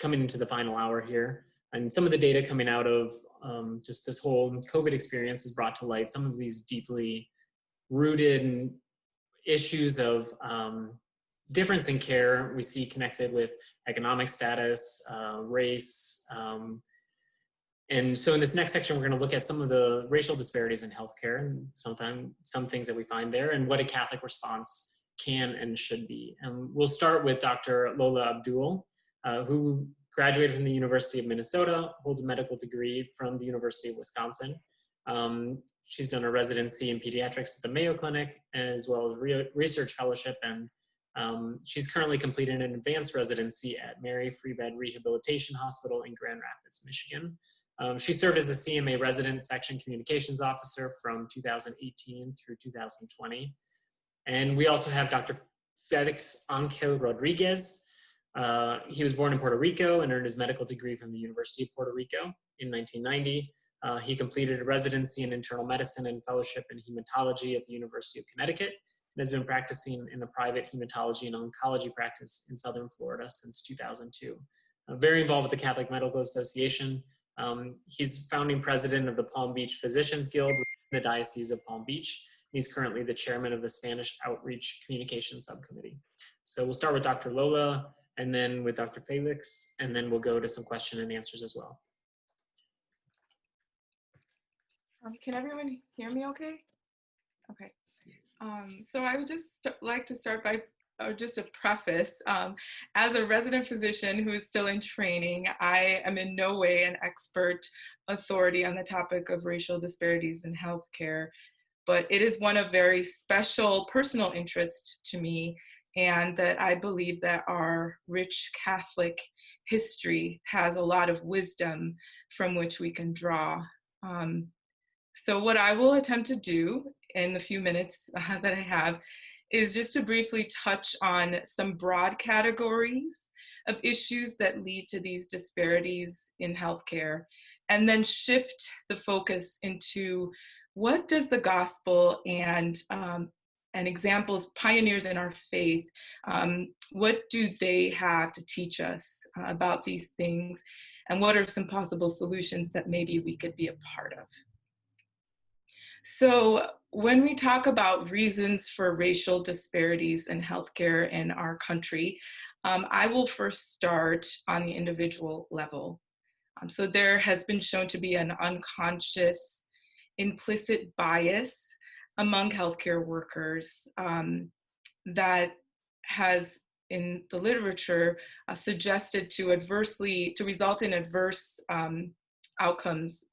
coming into the final hour here. And some of the data coming out of just this whole COVID experience has brought to light some of these deeply rooted issues of difference in care we see connected with economic status, race. And so in this next section, we're going to look at some of the racial disparities in healthcare and sometimes some things that we find there and what a Catholic response can and should be. And we'll start with Dr. Lola Abdul, who graduated from the University of Minnesota, holds a medical degree from the University of Wisconsin. She's done a residency in pediatrics at the Mayo Clinic, as well as research fellowship, and she's currently completed an advanced residency at Mary Free Bed Rehabilitation Hospital in Grand Rapids, Michigan. She served as a CMA resident section communications officer from 2018 through 2020. And we also have Dr. Felix Rogriguez. He was born in Puerto Rico and earned his medical degree from the University of Puerto Rico in 1990. He completed a residency in internal medicine and fellowship in hematology at the University of Connecticut and has been practicing in a private hematology and oncology practice in Southern Florida since 2002. Very involved with the Catholic Medical Association. He's founding president of the Palm Beach Physicians Guild within the Diocese of Palm Beach. He's currently the chairman of the Spanish Outreach Communications Subcommittee. So we'll start with Dr. Lola, and then with Dr. Felix, and then we'll go to some question and answers as well. Can everyone hear me okay? Okay. So I would just like to start by just a preface. As a resident physician who is still in training, I am in no way an expert authority on the topic of racial disparities in healthcare, but it is one of very special personal interest to me, and that I believe that our rich Catholic history has a lot of wisdom from which we can draw. So what I will attempt to do in the few minutes that I have is just to briefly touch on some broad categories of issues that lead to these disparities in healthcare, and then shift the focus into what does the gospel and examples, pioneers in our faith, what do they have to teach us about these things, and what are some possible solutions that maybe we could be a part of. So when we talk about reasons for racial disparities in healthcare in our country, I will first start on the individual level. So there has been shown to be an unconscious, implicit bias among healthcare workers that has, in the literature, suggested to result in adverse outcomes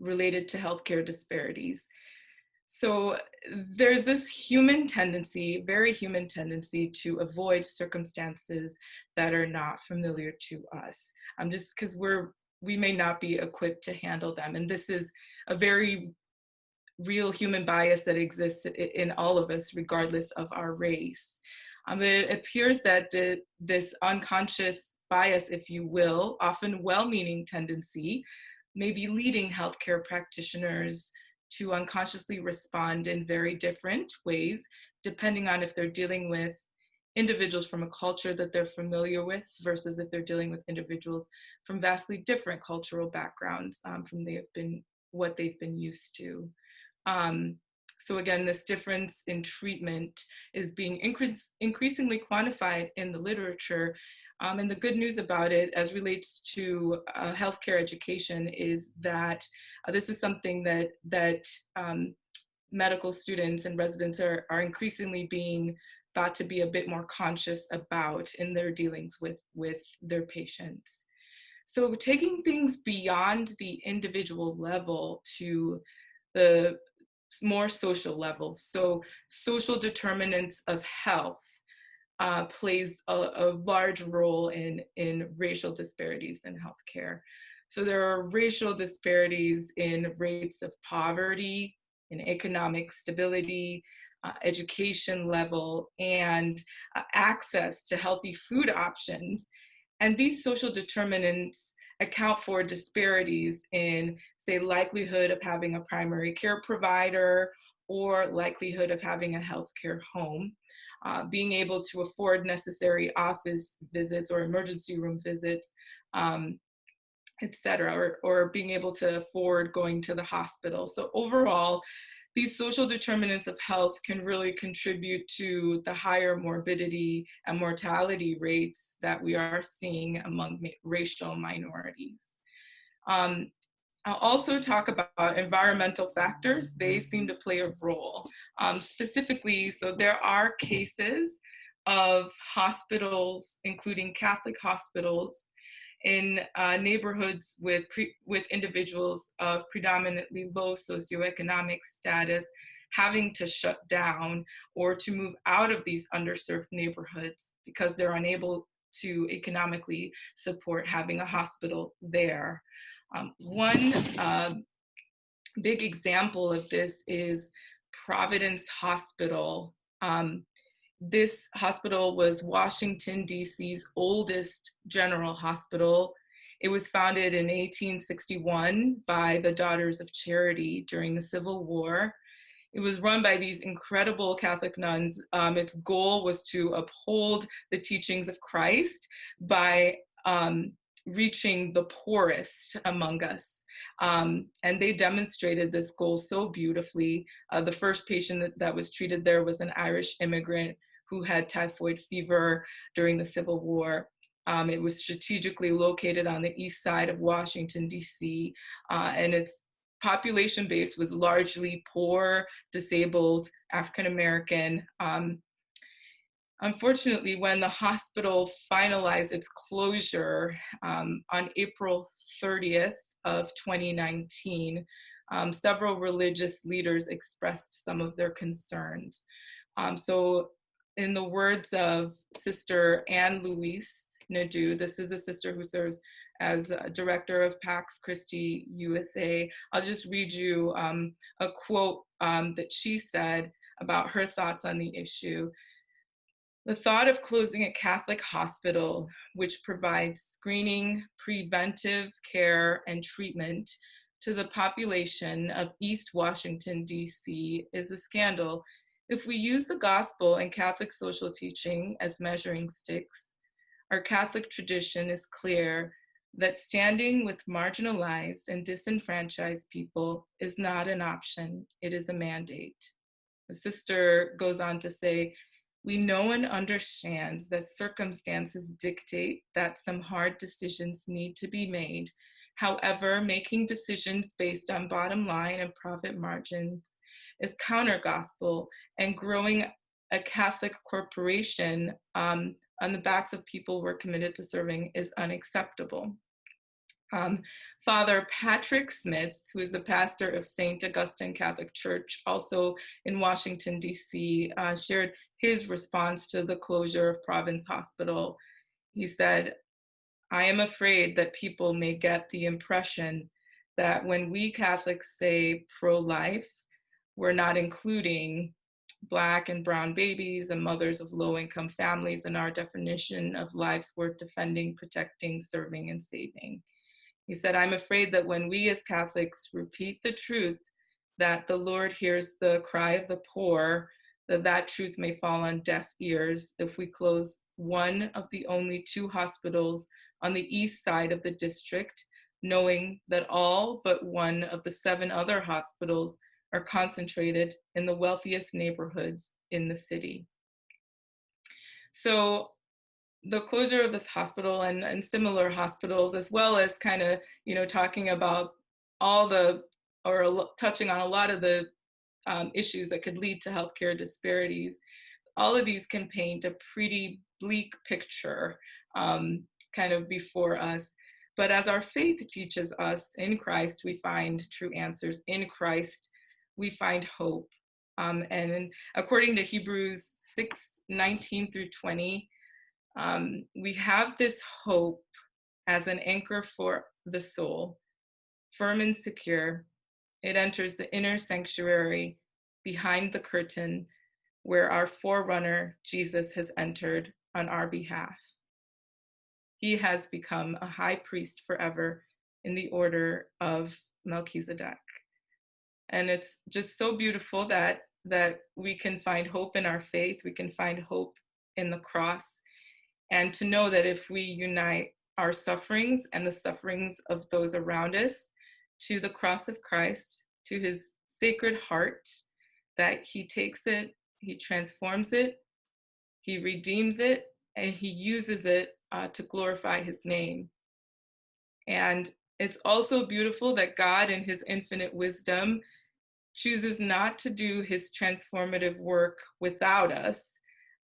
related to healthcare disparities. So there's this human tendency, very human tendency, to avoid circumstances that are not familiar to us, just because we may not be equipped to handle them. And this is a very real human bias that exists in all of us, regardless of our race. It appears that this unconscious bias, if you will, often well-meaning tendency, may be leading healthcare practitioners to unconsciously respond in very different ways, depending on if they're dealing with individuals from a culture that they're familiar with versus if they're dealing with individuals from vastly different cultural backgrounds from what they've been used to. So again, this difference in treatment is being increasingly quantified in the literature. And the good news about it as relates to healthcare education is that this is something that medical students and residents are increasingly being thought to be a bit more conscious about in their dealings with their patients. So taking things beyond the individual level to the more social level. So social determinants of health plays a large role in racial disparities in healthcare. So there are racial disparities in rates of poverty, in economic stability, education level, and access to healthy food options. And these social determinants account for disparities in, say, likelihood of having a primary care provider or likelihood of having a healthcare home. being able to afford necessary office visits or emergency room visits, et cetera, or being able to afford going to the hospital. So overall, these social determinants of health can really contribute to the higher morbidity and mortality rates that we are seeing among racial minorities. I'll also talk about environmental factors. They seem to play a role. Specifically, so there are cases of hospitals, including Catholic hospitals, in neighborhoods with individuals of predominantly low socioeconomic status having to shut down or to move out of these underserved neighborhoods because they're unable to economically support having a hospital there. One big example of this is Providence Hospital. This hospital was Washington, D.C.'s oldest general hospital. It was founded in 1861 by the Daughters of Charity during the Civil War. It was run by these incredible Catholic nuns. Its goal was to uphold the teachings of Christ by reaching the poorest among us. And they demonstrated this goal so beautifully. The first patient that was treated there was an Irish immigrant who had typhoid fever during the Civil War. It was strategically located on the east side of Washington, D.C., and its population base was largely poor, disabled, African-American. Unfortunately, when the hospital finalized its closure on April 30th of 2019, several religious leaders expressed some of their concerns. So in the words of Sister Anne Louise Nadeau, this is a sister who serves as director of Pax Christi USA. I'll just read you a quote that she said about her thoughts on the issue. The thought of closing a Catholic hospital, which provides screening, preventive care, and treatment to the population of East Washington, D.C., is a scandal. If we use the gospel and Catholic social teaching as measuring sticks, our Catholic tradition is clear that standing with marginalized and disenfranchised people is not an option, it is a mandate. The sister goes on to say, we know and understand that circumstances dictate that some hard decisions need to be made. However, making decisions based on bottom line and profit margins is counter-gospel, and growing a Catholic corporation on the backs of people we're committed to serving is unacceptable. Father Patrick Smith, who is the pastor of St. Augustine Catholic Church, also in Washington, D.C., shared his response to the closure of Providence Hospital. He said, I am afraid that people may get the impression that when we Catholics say pro-life, we're not including Black and brown babies and mothers of low-income families in our definition of lives worth defending, protecting, serving, and saving. He said, I'm afraid that when we as Catholics repeat the truth that the Lord hears the cry of the poor, that truth may fall on deaf ears if we close one of the only 2 hospitals on the east side of the district, knowing that all but one of the 7 other hospitals are concentrated in the wealthiest neighborhoods in the city. So the closure of this hospital and similar hospitals, as well as kind of, talking about all the, or touching on a lot of the issues that could lead to healthcare disparities, all of these can paint a pretty bleak picture kind of before us. But as our faith teaches us, in Christ, we find true answers. In Christ, we find hope. And according to Hebrews 6:19 through 20, we have this hope as an anchor for the soul, firm and secure. It enters the inner sanctuary behind the curtain where our forerunner, Jesus, has entered on our behalf. He has become a high priest forever in the order of Melchizedek. And it's just so beautiful that that we can find hope in our faith, we can find hope in the cross, and to know that if we unite our sufferings and the sufferings of those around us to the cross of Christ, to his sacred heart, that he takes it, he transforms it, he redeems it, and he uses it to glorify his name. And it's also beautiful that God, in his infinite wisdom, chooses not to do his transformative work without us,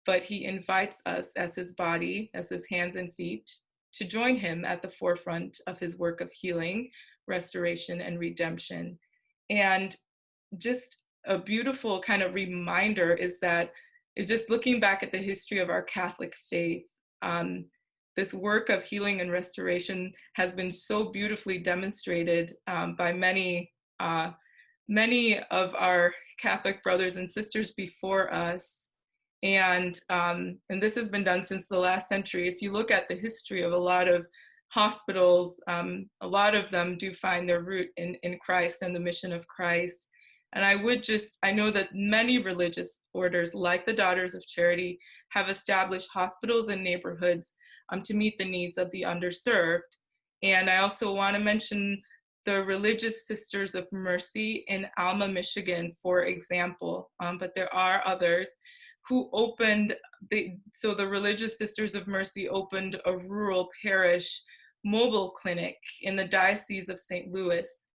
but he invites us as his body, as his hands and feet, to join him at the forefront of his work of healing, restoration, and redemption. And just a beautiful kind of reminder is just looking back at the history of our Catholic faith. This work of healing and restoration has been so beautifully demonstrated by many of our Catholic brothers and sisters before us. And this has been done since the last century. If you look at the history of a lot of hospitals, a lot of them do find their root in Christ and the mission of Christ. And I know that many religious orders, like the Daughters of Charity, have established hospitals and neighborhoods to meet the needs of the underserved. And I also want to mention the Religious Sisters of Mercy in Alma, Michigan, for example, but there are others who the Religious Sisters of Mercy opened a rural parish mobile clinic in the Diocese of St. Louis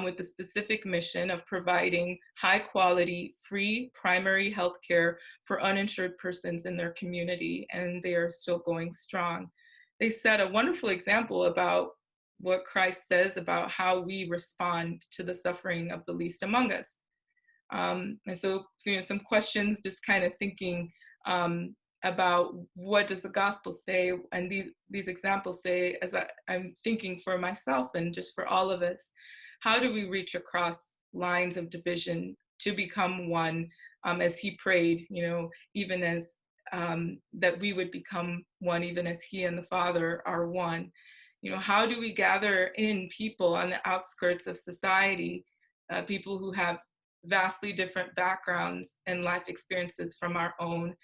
with the specific mission of providing high quality, free primary health care for uninsured persons in their community, and they are still going strong. They set a wonderful example about what Christ says about how we respond to the suffering of the least among us. And so some questions, just kind of thinking about what does the gospel say, and these examples say, as I'm thinking for myself and just for all of us, how do we reach across lines of division to become one, as he prayed, even as that we would become one, even as he and the Father are one. How do we gather in people on the outskirts of society, people who have vastly different backgrounds and life experiences from our own?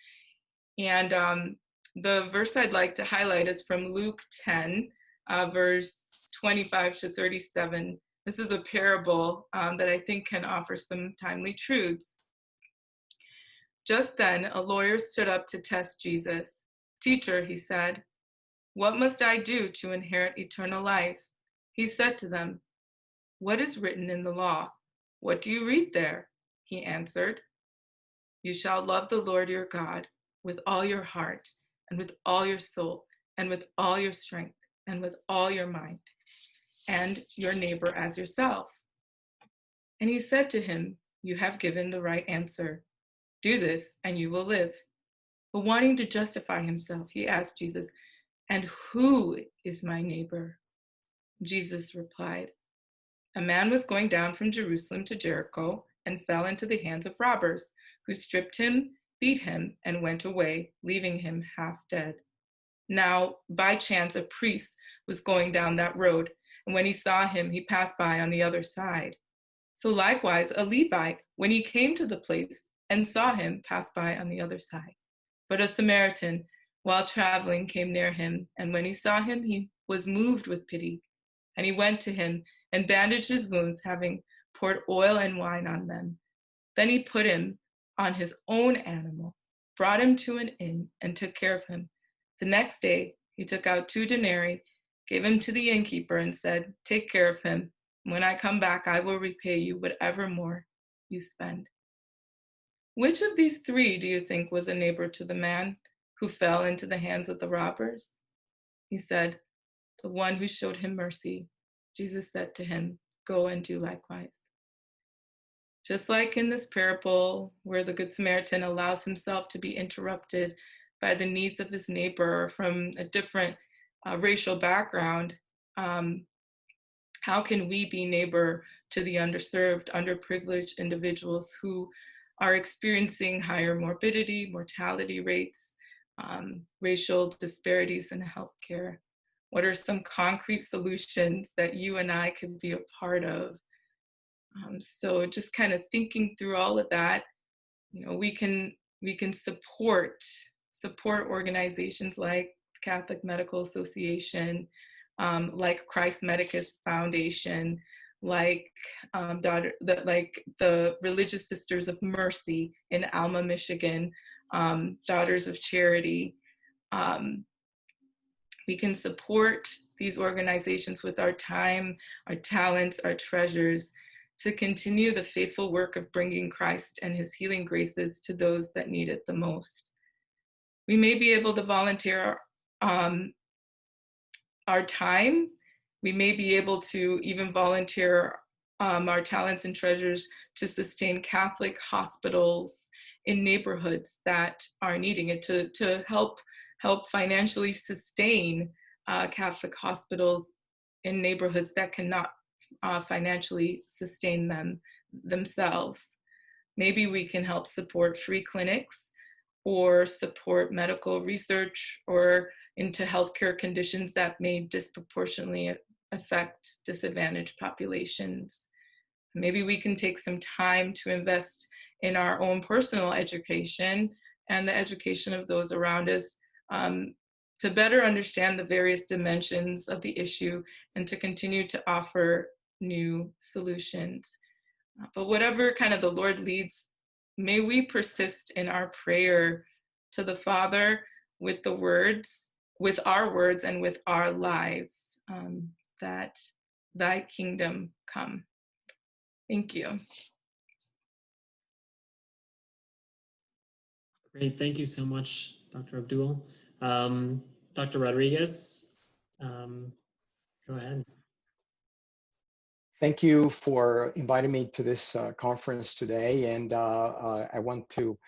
And the verse I'd like to highlight is from Luke 10, verse 25 to 37. This is a parable that I think can offer some timely truths. Just then, a lawyer stood up to test Jesus. "Teacher," he said, "what must I do to inherit eternal life?" He said to them, "What is written in the law? What do you read there?" He answered, "You shall love the Lord your God with all your heart, and with all your soul, and with all your strength, and with all your mind, and your neighbor as yourself." And he said to him, "You have given the right answer. Do this, and you will live." But wanting to justify himself, he asked Jesus, "And who is my neighbor?" Jesus replied, "A man was going down from Jerusalem to Jericho and fell into the hands of robbers, who stripped him, beat him, and went away, leaving him half dead. Now, by chance, a priest was going down that road, and when he saw him, he passed by on the other side. So likewise, a Levite, when he came to the place and saw him, passed by on the other side. But a Samaritan, while traveling, came near him, and when he saw him, he was moved with pity. And he went to him and bandaged his wounds, having poured oil and wine on them. Then he put him on his own animal, brought him to an inn, and took care of him. The next day, he took out 2 denarii, gave him to the innkeeper, and said, 'Take care of him. When I come back, I will repay you whatever more you spend.'" Which of these 3 do you think was a neighbor to the man who fell into the hands of the robbers? He said, "The one who showed him mercy." Jesus said to him, "Go and do likewise." Just like in this parable where the Good Samaritan allows himself to be interrupted by the needs of his neighbor from a different racial background, how can we be neighbor to the underserved, underprivileged individuals who are experiencing higher morbidity, mortality rates, racial disparities in healthcare? What are some concrete solutions that you and I could be a part of? So just kind of thinking through all of that, You know, we can support organizations like Catholic Medical Association, like Christ Medicus Foundation, like like the Religious Sisters of Mercy in Alma, Michigan, Daughters of Charity. We can support these organizations with our time, our talents, our treasures, to continue the faithful work of bringing Christ and his healing graces to those that need it the most. We may be able to volunteer our time. We may be able to even volunteer our talents and treasures to sustain Catholic hospitals in neighborhoods that are needing it, to help financially sustain Catholic hospitals in neighborhoods that cannot financially sustain themselves. Maybe we can help support free clinics or support medical research or into healthcare conditions that may disproportionately affect disadvantaged populations. Maybe we can take some time to invest in our own personal education and the education of those around us, to better understand the various dimensions of the issue and to continue to offer new solutions. But whatever kind of the Lord leads, may we persist in our prayer to the Father with our words and with our lives, that thy kingdom come. Thank you. Great, thank you so much, Dr. Abdul. Dr. Rodriguez, go ahead. Thank you for inviting me to this conference today. And I want to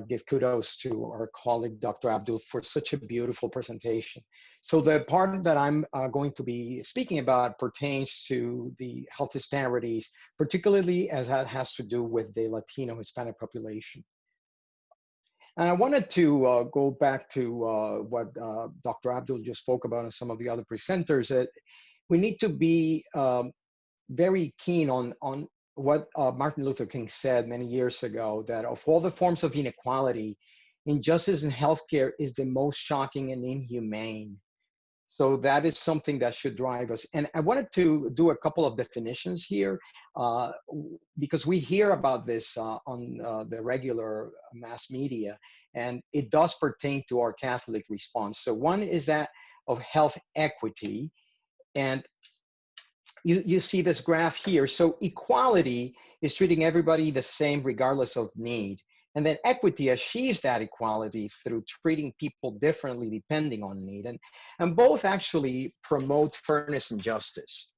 give kudos to our colleague, Dr. Abdul, for such a beautiful presentation. So the part that I'm going to be speaking about pertains to the health disparities, particularly as that has to do with the Latino Hispanic population. And I wanted to go back to what Dr. Abdul just spoke about and some of the other presenters, that we need to be very keen on what Martin Luther King said many years ago, that of all the forms of inequality, injustice in healthcare is the most shocking and inhumane. So that is something that should drive us. And I wanted to do a couple of definitions here, because we hear about this on the regular mass media, and it does pertain to our Catholic response. So one is that of health equity. And you see this graph here. So equality is treating everybody the same regardless of need. And then equity achieves that equality through treating people differently depending on need. And both actually promote fairness and justice.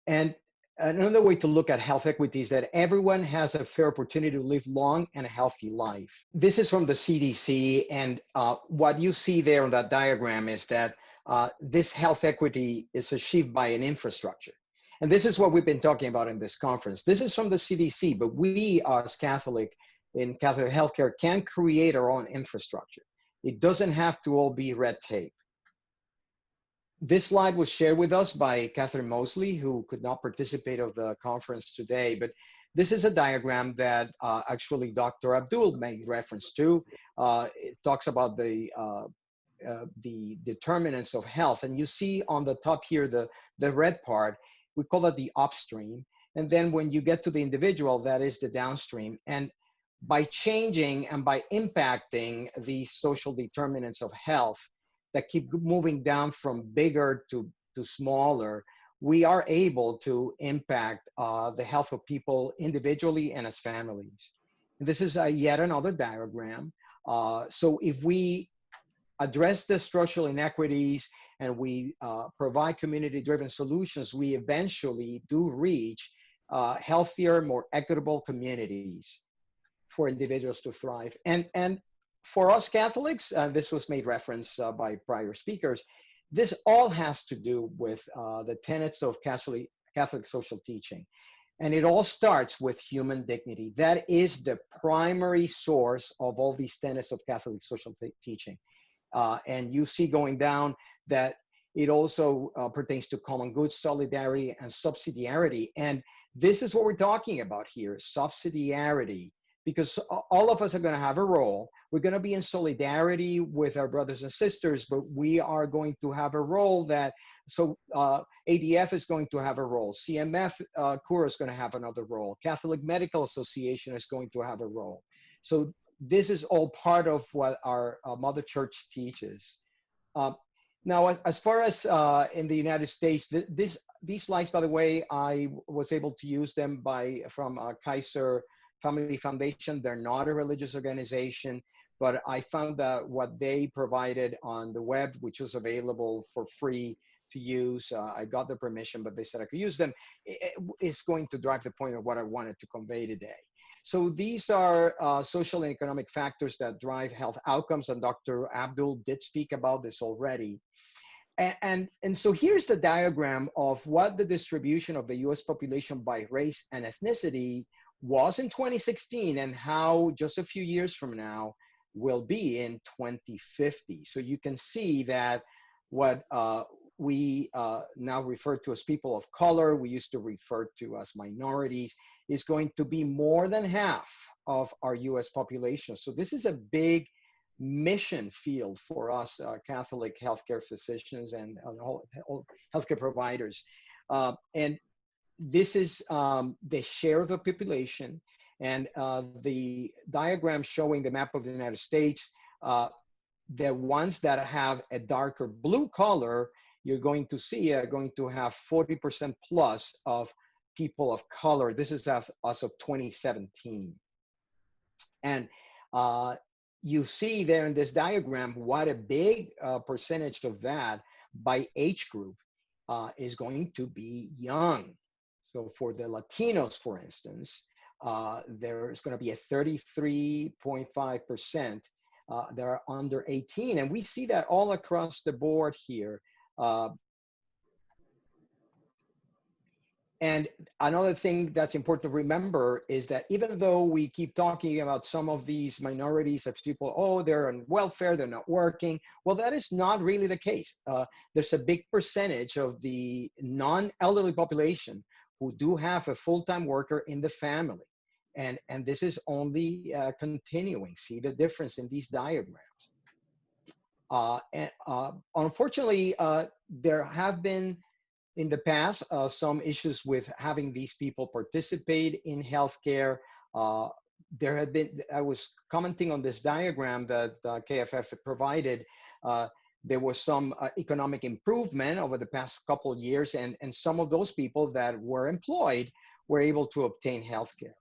And another way to look at health equity is that everyone has a fair opportunity to live long and a healthy life. This is from the CDC. And what you see there on that diagram is that this health equity is achieved by an infrastructure. And this is what we've been talking about in this conference. This is from the CDC, but we as Catholic in Catholic healthcare can create our own infrastructure. It doesn't have to all be red tape. This slide was shared with us by Catherine Mosley, who could not participate of the conference today, but this is a diagram that actually Dr. Abdul made reference to. It talks about the determinants of health. And you see on the top here, the red part, we call it the upstream. And then when you get to the individual, that is the downstream. And by changing and by impacting these social determinants of health that keep moving down from bigger to smaller, we are able to impact the health of people individually and as families. And this is yet another diagram. So if we address the structural inequities and we provide community-driven solutions, we eventually do reach healthier, more equitable communities for individuals to thrive. And for us Catholics, this was made reference by prior speakers, this all has to do with the tenets of Catholic social teaching. And it all starts with human dignity. That is the primary source of all these tenets of Catholic social teaching. And you see going down that it also pertains to common good, solidarity, and subsidiarity. And this is what we're talking about here, subsidiarity, because all of us are going to have a role. We're going to be in solidarity with our brothers and sisters, but we are going to have a role that, so ADF is going to have a role. CMF, CURA is going to have another role. Catholic Medical Association is going to have a role. So this is all part of what our Mother Church teaches. Now, as far as in the United States, these slides, by the way, I was able to use them from Kaiser Family Foundation. They're not a religious organization, but I found that what they provided on the web, which was available for free to use, I got the permission, but they said I could use them, is going to drive the point of what I wanted to convey today. So these are social and economic factors that drive health outcomes, and Dr. Abdul did speak about this already. And so here's the diagram of what the distribution of the US population by race and ethnicity was in 2016 and how just a few years from now will be in 2050. So you can see that what we now refer to as people of color, we used to refer to as minorities, is going to be more than half of our US population. So this is a big mission field for us Catholic healthcare physicians and healthcare providers. And this is the share of the population, and the diagram showing the map of the United States, the ones that have a darker blue color, you're going to see are going to have 40% plus of people of color. This is as of 2017. And you see there in this diagram what a big percentage of that by age group is going to be young. So for the Latinos, for instance, there's going to be a 33.5% that are under 18. And we see that all across the board here. And another thing that's important to remember is that even though we keep talking about some of these minorities of people, oh, they're on welfare, they're not working. Well, that is not really the case. There's a big percentage of the non-elderly population who do have a full-time worker in the family. And this is only continuing. See the difference in these diagrams. Unfortunately, there have been in the past some issues with having these people participate in healthcare. There had been, I was commenting on this diagram that KFF provided. There was some economic improvement over the past couple of years, and some of those people that were employed were able to obtain healthcare.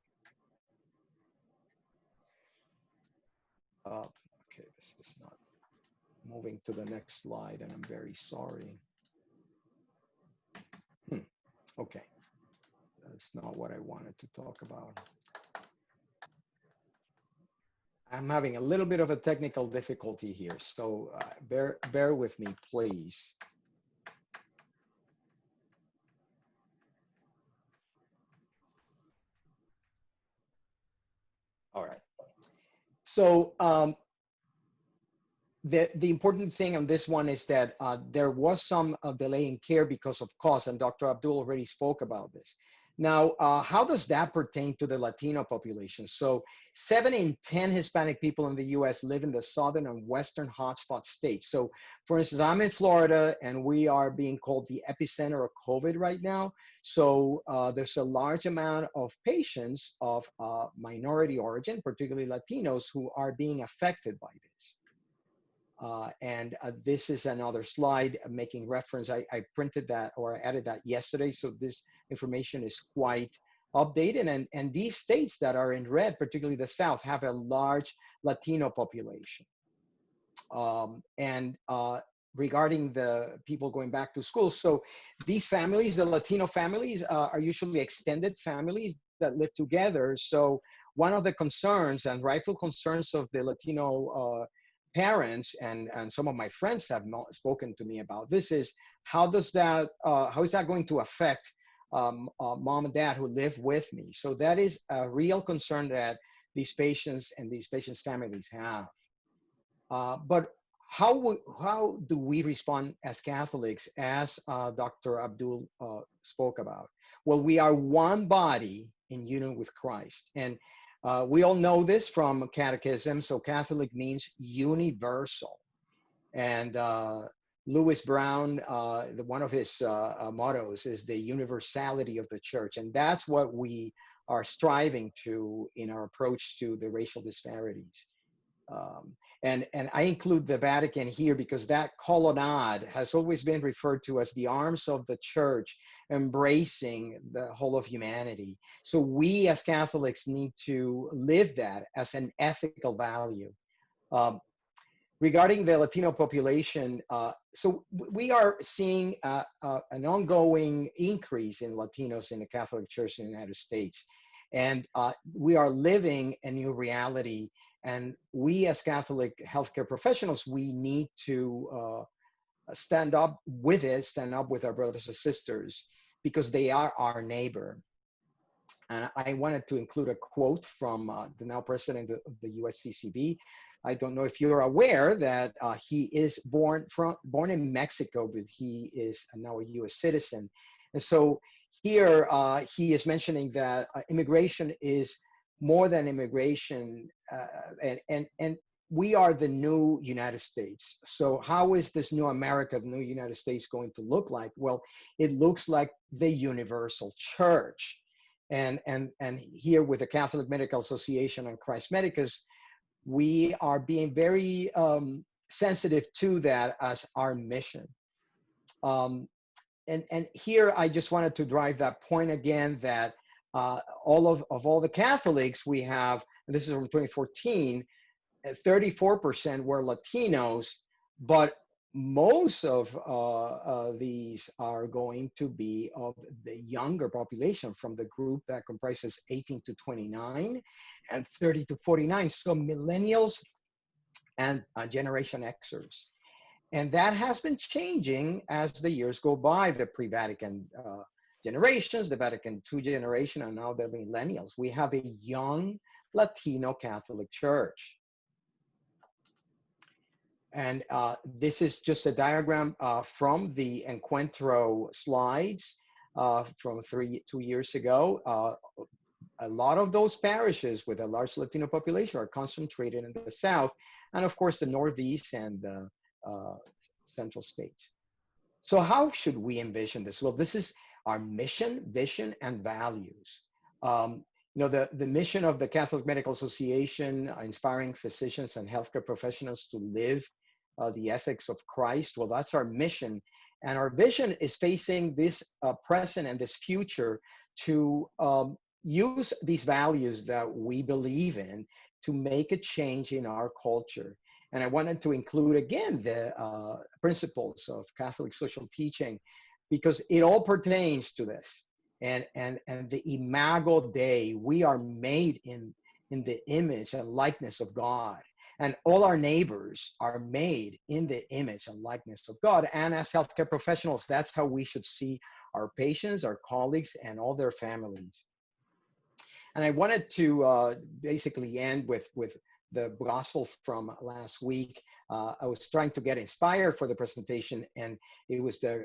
Okay, this is not moving to the next slide, and I'm very sorry. Okay, that's not what I wanted to talk about. I'm having a little bit of a technical difficulty here, so bear with me, please. All right. So the important thing on this one is that there was some delay in care because of cost, and Dr. Abdul already spoke about this. Now, how does that pertain to the Latino population? So 7 in 10 Hispanic people in the US live in the southern and western hotspot states. So for instance, I'm in Florida and we are being called the epicenter of COVID right now. So there's a large amount of patients of minority origin, particularly Latinos, who are being affected by this. This is another slide making reference. I printed that, or I added that yesterday. So this information is quite updated. And these states that are in red, particularly the South, have a large Latino population. Regarding the people going back to school, so these families, the Latino families, are usually extended families that live together. So one of the concerns and rightful concerns of the Latino parents, and some of my friends have spoken to me about this, is how is that going to affect mom and dad who live with me? So that is a real concern that these patients and these patients' families have. But how do we respond as Catholics, as Dr. Abdul spoke about? Well, we are one body in union with Christ. And We all know this from catechism. So Catholic means universal. And Lewis Brown, one of his mottos is the universality of the church. And that's what we are striving to in our approach to the racial disparities. And I include the Vatican here because that colonnade has always been referred to as the arms of the church, embracing the whole of humanity. So we as Catholics need to live that as an ethical value. Regarding the Latino population, so we are seeing an ongoing increase in Latinos in the Catholic Church in the United States. And we are living a new reality. And we as Catholic healthcare professionals, we need to stand up with it, stand up with our brothers and sisters, because they are our neighbor. And I wanted to include a quote from the now president of the USCCB. I don't know if you're aware that he is born in Mexico, but he is now a US citizen. And so here he is mentioning that immigration is more than immigration, and we are the new United States. So how is this new America, the new United States, going to look like? Well, it looks like the universal church. And here with the Catholic Medical Association and Christ Medicus, we are being very sensitive to that as our mission. And here I just wanted to drive that point again, that all the Catholics we have, and this is from 2014, 34% were Latinos, but most of these are going to be of the younger population, from the group that comprises 18 to 29 and 30 to 49. So millennials and Generation Xers. And that has been changing as the years go by, the pre-Vatican generations, the Vatican II generation, and now the millennials. We have a young Latino Catholic Church. And this is just a diagram from the Encuentro slides from 2 years ago. A lot of those parishes with a large Latino population are concentrated in the South, and of course the Northeast and the Central states. So how should we envision this? Well, this is our mission, vision, and values. You know, the mission of the Catholic Medical Association, inspiring physicians and healthcare professionals to live the ethics of Christ. Well, that's our mission. And our vision is facing this present and this future to use these values that we believe in to make a change in our culture. And I wanted to include, again, the principles of Catholic social teaching, because it all pertains to this. And the Imago Dei, we are made in the image and likeness of God. And all our neighbors are made in the image and likeness of God. And as healthcare professionals, that's how we should see our patients, our colleagues, and all their families. And I wanted to basically end with the gospel from last week. I was trying to get inspired for the presentation, and it was the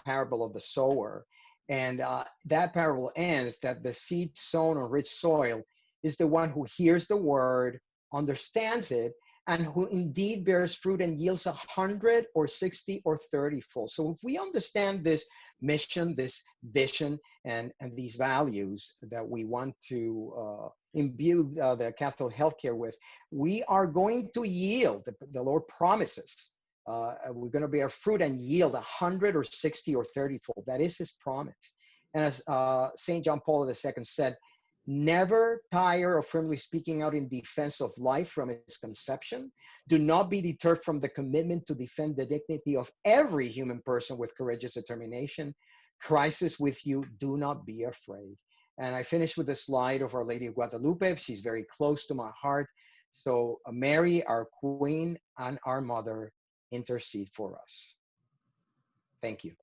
parable of the sower. And that parable ends that the seed sown on rich soil is the one who hears the word, understands it, and who indeed bears fruit and yields 100 or 60 or 30-fold. So if we understand this mission, this vision, and these values that we want to imbue the Catholic healthcare with, we are going to yield, the Lord promises, we're going to bear fruit and yield 100 or 60 or 30-fold. That is his promise. And as St. John Paul II said, never tire of firmly speaking out in defense of life from its conception. Do not be deterred from the commitment to defend the dignity of every human person with courageous determination. Christ is with you. Do not be afraid. And I finish with a slide of Our Lady of Guadalupe. She's very close to my heart. So Mary, our Queen and our Mother, intercede for us. Thank you.